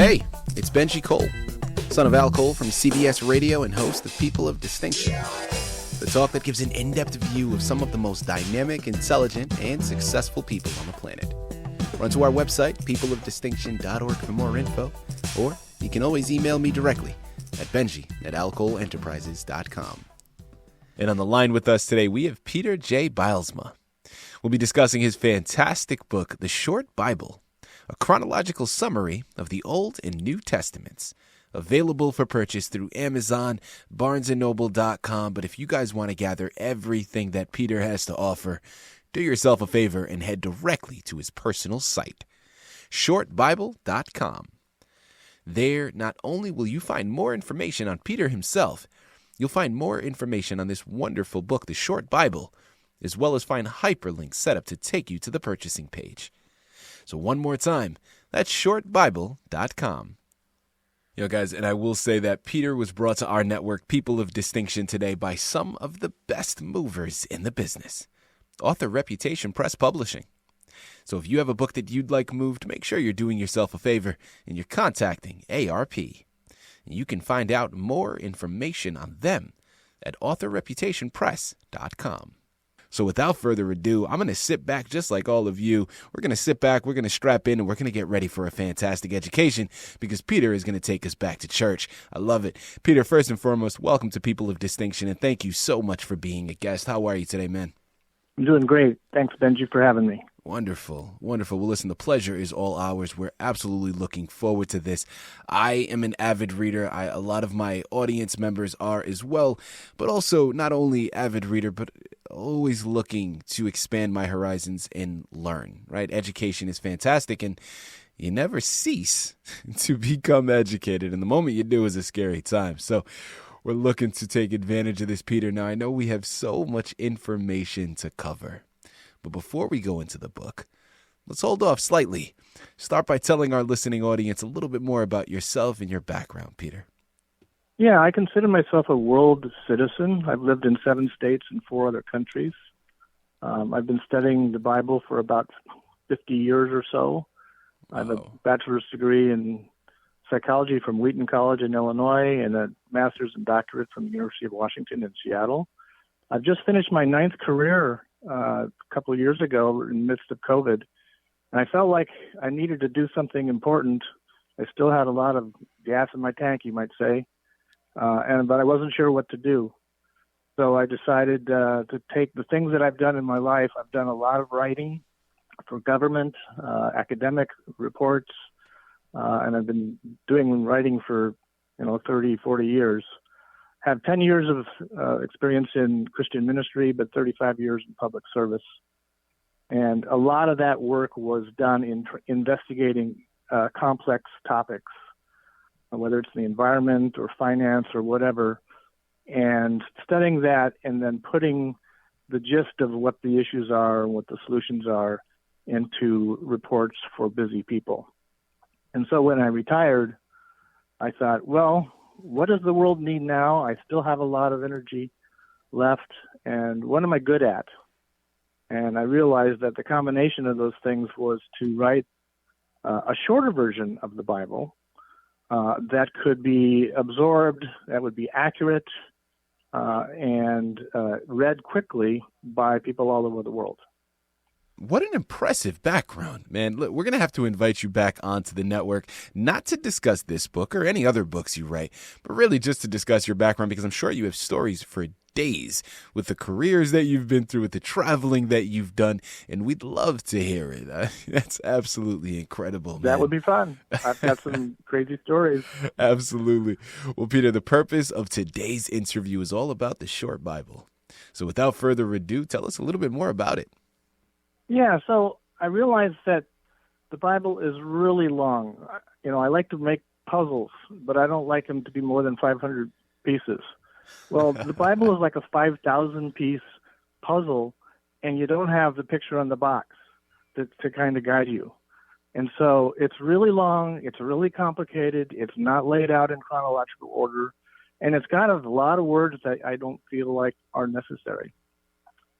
Hey, it's Benji Cole, son of Al Cole from CBS Radio and host of People of Distinction, the talk that gives an in-depth view of some of the most dynamic, intelligent, and successful people on the planet. Run to our website, peopleofdistinction.org for more info, or you can always email me directly at benji@alcoleenterprises.com. And on the line with us today, we have Peter J. Bylsma. We'll be discussing his fantastic book, The Short Bible, a chronological summary of the Old and New Testaments, available for purchase through Amazon, barnesandnoble.com. But if you guys want to gather everything that Peter has to offer, do yourself a favor and head directly to his personal site, shortbible.com. There, not only will you find more information on Peter himself, you'll find more information on this wonderful book, The Short Bible, as well as find hyperlinks set up to take you to the purchasing page. So one more time, that's shortbible.com. You know, guys, and I will say that Peter was brought to our network, People of Distinction, today by some of the best movers in the business, Author Reputation Press Publishing. So if you have a book that you'd like moved, make sure you're doing yourself a favor and you're contacting ARP. You can find out more information on them at authorreputationpress.com. So without further ado, I'm going to sit back just like all of you. We're going to sit back, we're going to strap in, and we're going to get ready for a fantastic education because Peter is going to take us back to church. I love it. Peter, first and foremost, welcome to People of Distinction, and thank you so much for being a guest. How are you today, man? I'm doing great. Thanks, Benji, for having me. Wonderful, wonderful. Well, listen, the pleasure is all ours. We're absolutely looking forward to this. I am an avid reader. A lot of my audience members are as well, but also not only avid reader, but always looking to expand my horizons and learn, right? Education is fantastic, and you never cease to become educated. And the moment you do is a scary time. So we're looking to take advantage of this, Peter. Now, I know we have so much information to cover. But before we go into the book, let's hold off slightly. Start by telling our listening audience a little bit more about yourself and your background, Peter. Yeah, I consider myself a world citizen. I've lived in 7 states and 4 other countries. I've been studying the Bible for about 50 years or so. I have a bachelor's degree in psychology from Wheaton College in Illinois and a master's and doctorate from the University of Washington in Seattle. I've just finished my 9th career a couple of years ago in the midst of COVID, and I felt like I needed to do something important. I still had a lot of gas in my tank, you might say, but I wasn't sure what to do. So I decided to take the things that I've done in my life. I've done a lot of writing for government, academic reports, and I've been doing writing for 30, 40 years. Have 10 years of experience in Christian ministry, but 35 years in public service. And a lot of that work was done in investigating complex topics, whether it's the environment or finance or whatever, and studying that and then putting the gist of what the issues are and what the solutions are into reports for busy people. And so when I retired, I thought, well, what does the world need now? I still have a lot of energy left, and what am I good at? And I realized that the combination of those things was to write a shorter version of the Bible that could be absorbed, that would be accurate, and read quickly by people all over the world. What an impressive background, man. Look, we're going to have to invite you back onto the network, not to discuss this book or any other books you write, but really just to discuss your background, because I'm sure you have stories for days with the careers that you've been through, with the traveling that you've done, and we'd love to hear it. That's absolutely incredible, man. That would be fun. I've got some crazy stories. Absolutely. Well, Peter, the purpose of today's interview is all about the Short Bible. So without further ado, tell us a little bit more about it. Yeah, so I realized that the Bible is really long. I like to make puzzles, but I don't like them to be more than 500 pieces. Well, the Bible is like a 5,000-piece puzzle, and you don't have the picture on the box to kind of guide you. And so it's really long, it's really complicated, it's not laid out in chronological order, and it's got a lot of words that I don't feel like are necessary.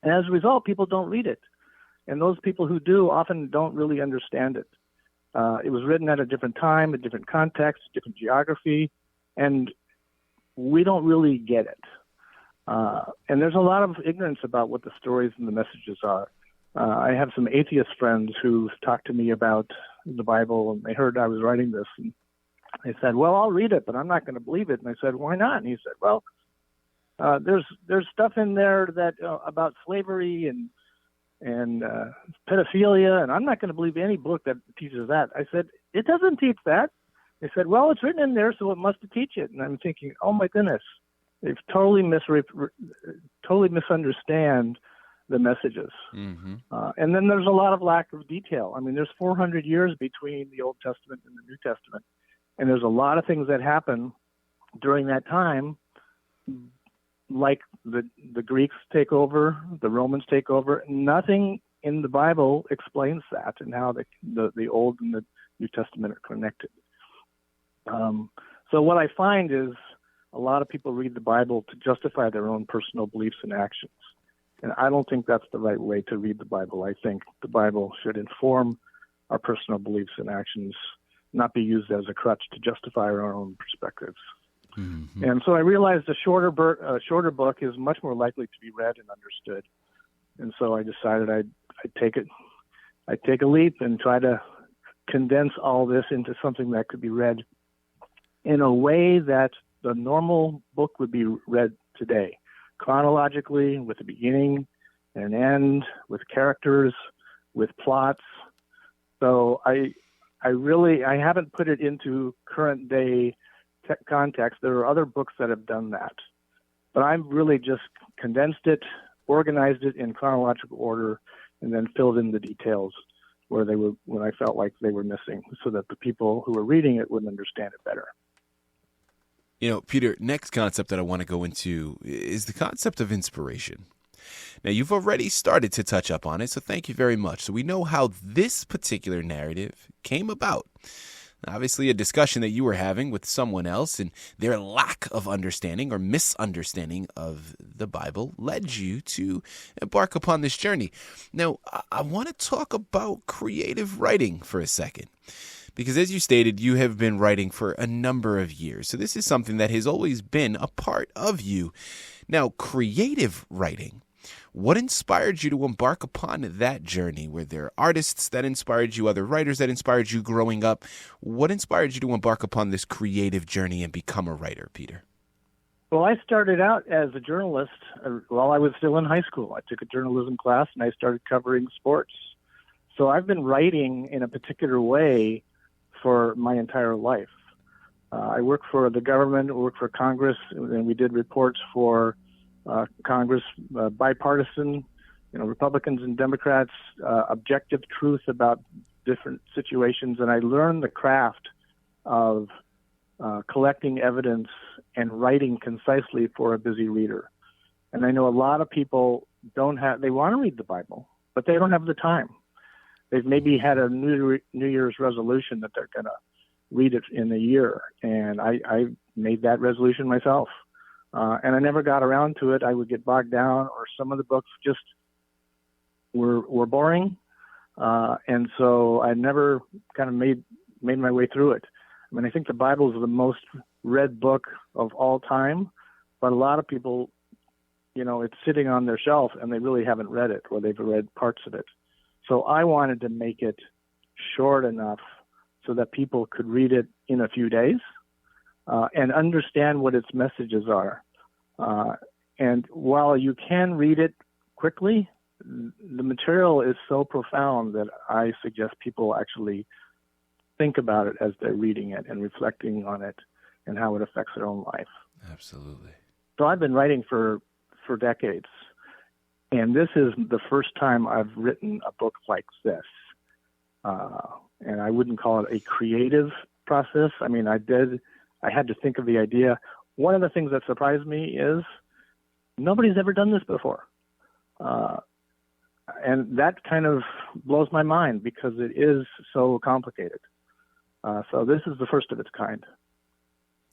And as a result, people don't read it. And those people who do often don't really understand it. It was written at a different time, a different context, different geography, and we don't really get it. And there's a lot of ignorance about what the stories and the messages are. I have some atheist friends who talked to me about the Bible, and they heard I was writing this, and they said, well, I'll read it, but I'm not going to believe it. And I said, why not? And he said, well, there's stuff in there that about slavery and pedophilia, and I'm not going to believe any book that teaches that. I said, it doesn't teach that. They said, well, it's written in there, so it must teach it. And I'm thinking, oh my goodness, they've totally misunderstand the messages. Mm-hmm. And then there's a lot of lack of detail. I mean, there's 400 years between the Old Testament and the New Testament, and there's a lot of things that happen during that time, like the Greeks take over, the Romans take over. Nothing in the Bible explains that and how the Old and the New Testament are connected. So what I find is a lot of people read the Bible to justify their own personal beliefs and actions. And I don't think that's the right way to read the Bible. I think the Bible should inform our personal beliefs and actions, not be used as a crutch to justify our own perspectives. Mm-hmm. And so I realized a shorter book is much more likely to be read and understood. And so I decided I'd take a leap and try to condense all this into something that could be read in a way that the normal book would be read today, chronologically, with a beginning and an end, with characters, with plots. So I haven't put it into current day context. There are other books that have done that, but I've really just condensed it, organized it in chronological order, and then filled in the details where when I felt like they were missing, so that the people who were reading it would understand it better. You know, Peter, next concept that I want to go into is the concept of inspiration. Now, you've already started to touch up on it, so thank you very much. So we know how this particular narrative came about. Obviously, a discussion that you were having with someone else and their lack of understanding or misunderstanding of the Bible led you to embark upon this journey. Now, I want to talk about creative writing for a second. Because as you stated, you have been writing for a number of years. So this is something that has always been a part of you. Now, creative writing, what inspired you to embark upon that journey? Were there artists that inspired you, other writers that inspired you growing up? What inspired you to embark upon this creative journey and become a writer, Peter? Well, I started out as a journalist while I was still in high school. I took a journalism class and I started covering sports. So I've been writing in a particular way for my entire life. I worked for the government, worked for Congress, and we did reports for Congress, bipartisan, Republicans and Democrats, objective truth about different situations. And I learned the craft of collecting evidence and writing concisely for a busy reader. And I know a lot of people they want to read the Bible, but they don't have the time. They've maybe had a New Year's resolution that they're going to read it in a year. And I made that resolution myself. And I never got around to it. I would get bogged down, or some of the books just were boring. And so I never kind of made my way through it. I mean, I think the Bible is the most read book of all time, but a lot of people, it's sitting on their shelf and they really haven't read it, or they've read parts of it. So I wanted to make it short enough so that people could read it in a few days and understand what its messages are. And while you can read it quickly, the material is so profound that I suggest people actually think about it as they're reading it and reflecting on it and how it affects their own life. Absolutely. So I've been writing for decades. And this is the first time I've written a book like this. And I wouldn't call it a creative process. I mean, I had to think of the idea. One of the things that surprised me is nobody's ever done this before. And that kind of blows my mind because it is so complicated. So this is the first of its kind.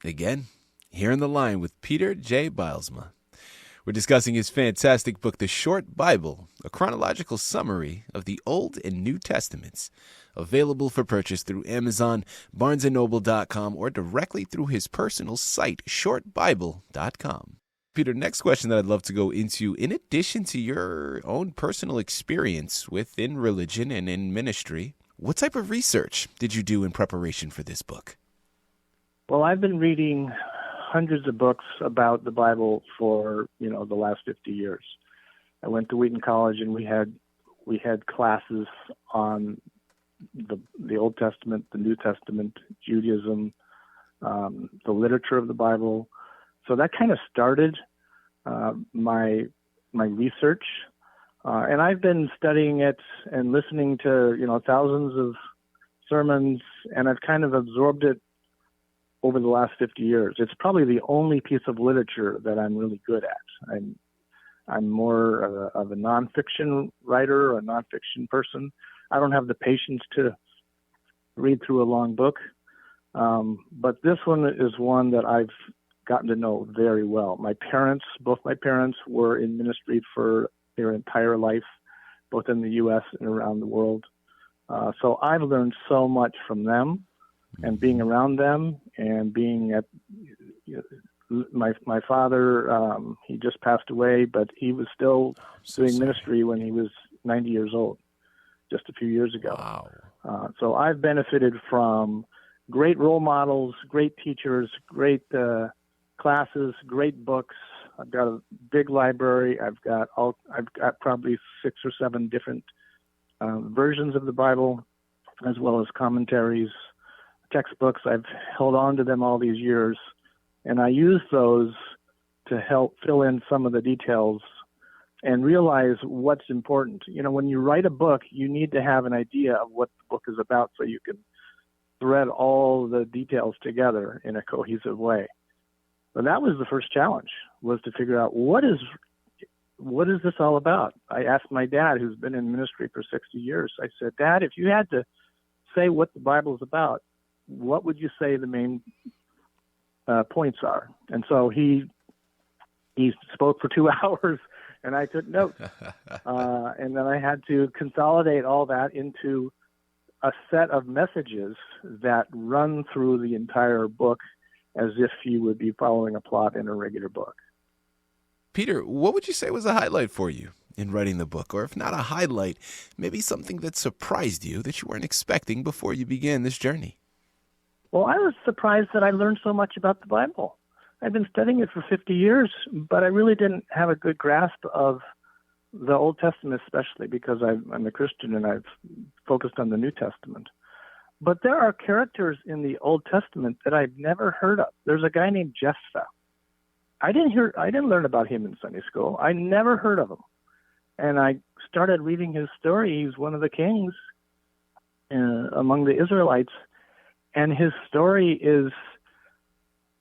Again, here in the line with Peter J. Bylsma. We're discussing his fantastic book, The Short Bible, a chronological summary of the Old and New Testaments, available for purchase through Amazon, BarnesandNoble.com, or directly through his personal site, shortbible.com. Peter, next question that I'd love to go into, in addition to your own personal experience within religion and in ministry, what type of research did you do in preparation for this book? Well, I've been reading hundreds of books about the Bible for, the last 50 years. I went to Wheaton College and we had classes on the Old Testament, the New Testament, Judaism, the literature of the Bible. So that kind of started my research, and I've been studying it and listening to thousands of sermons, and I've kind of absorbed it over the last 50 years. It's probably the only piece of literature that I'm really good at. I'm more of a nonfiction writer, or a nonfiction person. I don't have the patience to read through a long book, but this one is one that I've gotten to know very well. Both my parents were in ministry for their entire life, both in the U.S. and around the world. So I've learned so much from them, and being around them, and being at my father. He just passed away, but he was still doing ministry when he was 90 years old, just a few years ago. Wow. So I've benefited from great role models, great teachers, great classes, great books. I've got a big library. I've got probably 6 or 7 different versions of the Bible, as well as commentaries, textbooks. I've held on to them all these years, and I use those to help fill in some of the details and realize what's important. When you write a book, you need to have an idea of what the book is about so you can thread all the details together in a cohesive way. But that was the first challenge, was to figure out what is this all about? I asked my dad, who's been in ministry for 60 years, I said, Dad, if you had to say what the Bible is about, what would you say the main points are? And so he spoke for 2 hours, and I took notes. And then I had to consolidate all that into a set of messages that run through the entire book, as if you would be following a plot in a regular book. Peter, what would you say was a highlight for you in writing the book? Or if not a highlight, maybe something that surprised you that you weren't expecting before you began this journey? Well, I was surprised that I learned so much about the Bible. I've been studying it for 50 years, but I really didn't have a good grasp of the Old Testament, especially because I'm a Christian and I've focused on the New Testament. But there are characters in the Old Testament that I've never heard of. There's a guy named Jephthah. I didn't learn about him in Sunday school. I never heard of him. And I started reading his story. He's one of the kings among the Israelites. And his story is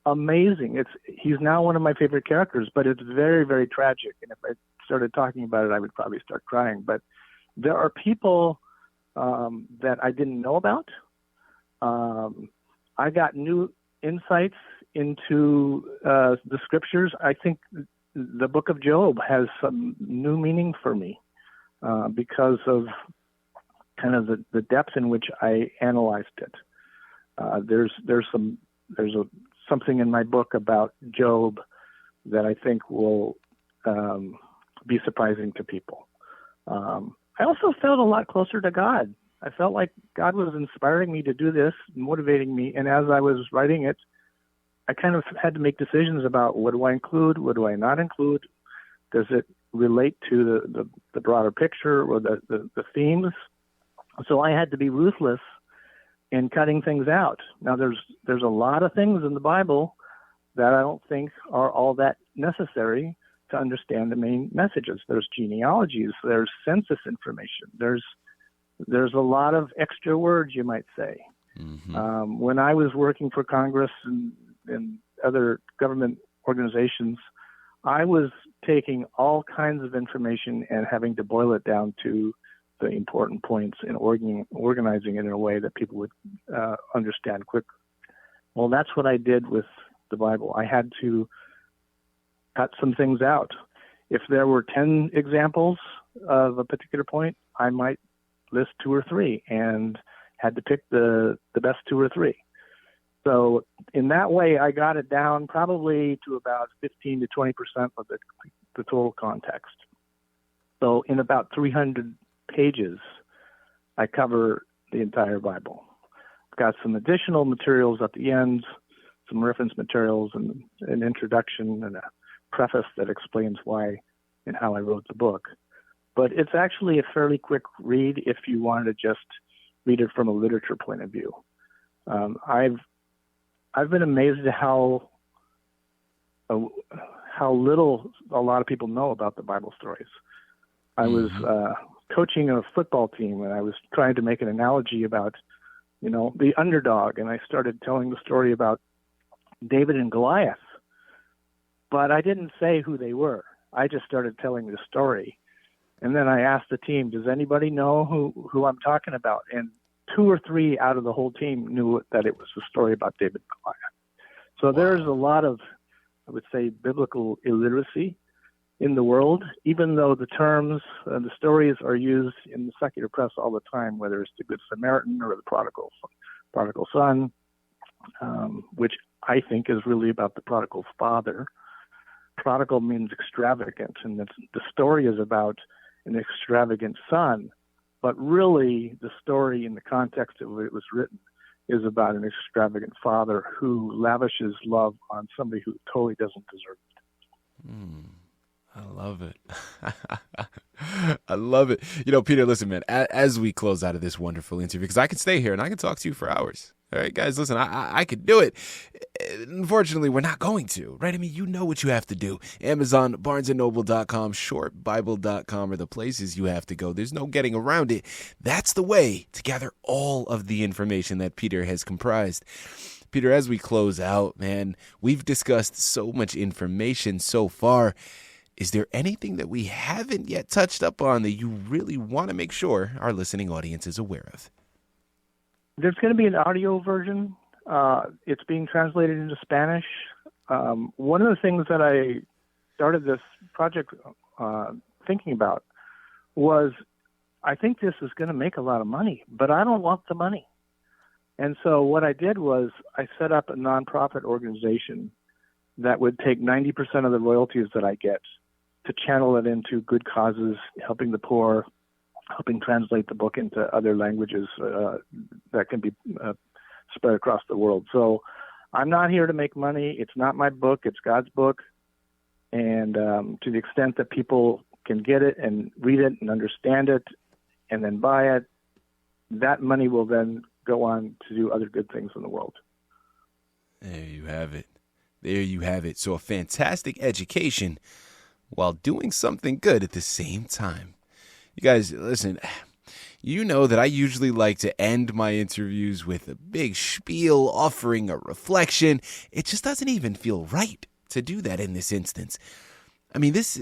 amazing. He's now one of my favorite characters, but it's very, very tragic. And if I started talking about it, I would probably start crying. But there are people that I didn't know about. I got new insights into the scriptures. I think the book of Job has some new meaning for me because of kind of the depth in which I analyzed it. There's something in my book about Job that I think will be surprising to people. I also felt a lot closer to God. I felt like God was inspiring me to do this, motivating me, and as I was writing it, I kind of had to make decisions about what do I include, what do I not include, does it relate to the broader picture or the themes. So I had to be ruthless in cutting things out. Now there's a lot of things in the Bible that I don't think are all that necessary to understand the main messages. There's genealogies, there's census information, there's a lot of extra words, you might say. Mm-hmm. When I was working for Congress and other government organizations, I was taking all kinds of information and having to boil it down to the important points and organizing it in a way that people would understand quickly. Well, that's what I did with the Bible. I had to cut some things out. If there were 10 examples of a particular point, I might list 2 or 3 and had to pick the best 2 or 3. So in that way, I got it down probably to about 15 to 20% of the total context. So in about 300 pages, I cover the entire Bible. I've got some additional materials at the end, some reference materials and an introduction and a preface that explains why and how I wrote the book. But it's actually a fairly quick read if you wanted to just read it from a literature point of view. I've been amazed at how little a lot of people know about the Bible stories. I was coaching a football team, and I was trying to make an analogy about, the underdog, and I started telling the story about David and Goliath. But I didn't say who they were. I just started telling the story. And then I asked the team, does anybody know who I'm talking about? And 2 or 3 out of the whole team knew that it was a story about David and Goliath. So there's a lot of, I would say, biblical illiteracy in the world, even though the terms and the stories are used in the secular press all the time, whether it's the Good Samaritan or the prodigal son, which I think is really about the prodigal father. Prodigal means extravagant, and the story is about an extravagant son, but really the story in the context of it was written is about an extravagant father who lavishes love on somebody who totally doesn't deserve it. I love it. I love it. Peter, listen, man, as we close out of this wonderful interview, because I could stay here and I could talk to you for hours. All right, guys, listen, I could do it. Unfortunately, we're not going to, right? I mean, you know what you have to do. Amazon, BarnesandNoble.com, ShortBible.com are the places you have to go. There's no getting around it. That's the way to gather all of the information that Peter has comprised. Peter, as we close out, man, we've discussed so much information so far. Is there anything that we haven't yet touched up on that you really want to make sure our listening audience is aware of? There's going to be an audio version. It's being translated into Spanish. One of the things that I started this project thinking about was, I think this is going to make a lot of money, but I don't want the money. And so what I did was I set up a nonprofit organization that would take 90% of the royalties that I get to channel it into good causes, helping the poor, helping translate the book into other languages that can be spread across the world. So I'm not here to make money. It's not my book. It's God's book. And to the extent that people can get it and read it and understand it and then buy it, that money will then go on to do other good things in the world. There you have it. There you have it. So a fantastic education while doing something good at the same time. You guys, listen, you know that I usually like to end my interviews with a big spiel offering a reflection. It just doesn't even feel right to do that in this instance. I mean, this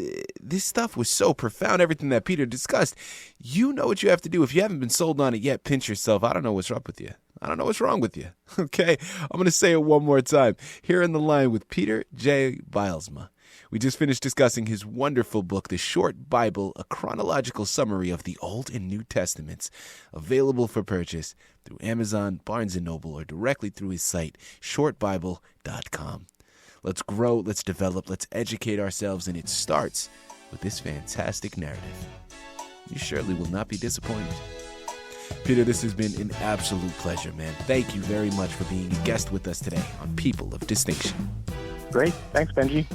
stuff was so profound, everything that Peter discussed. You know what you have to do. If you haven't been sold on it yet, pinch yourself. I don't know what's up with you. I don't know what's wrong with you. Okay, I'm going to say it one more time. Here in the line with Peter J. Bylsma. We just finished discussing his wonderful book, The Short Bible, A Chronological Summary of the Old and New Testaments, available for purchase through Amazon, Barnes & Noble, or directly through his site, shortbible.com. Let's grow, let's develop, let's educate ourselves, and it starts with this fantastic narrative. You surely will not be disappointed. Peter, this has been an absolute pleasure, man. Thank you very much for being a guest with us today on People of Distinction. Great. Thanks, Benji.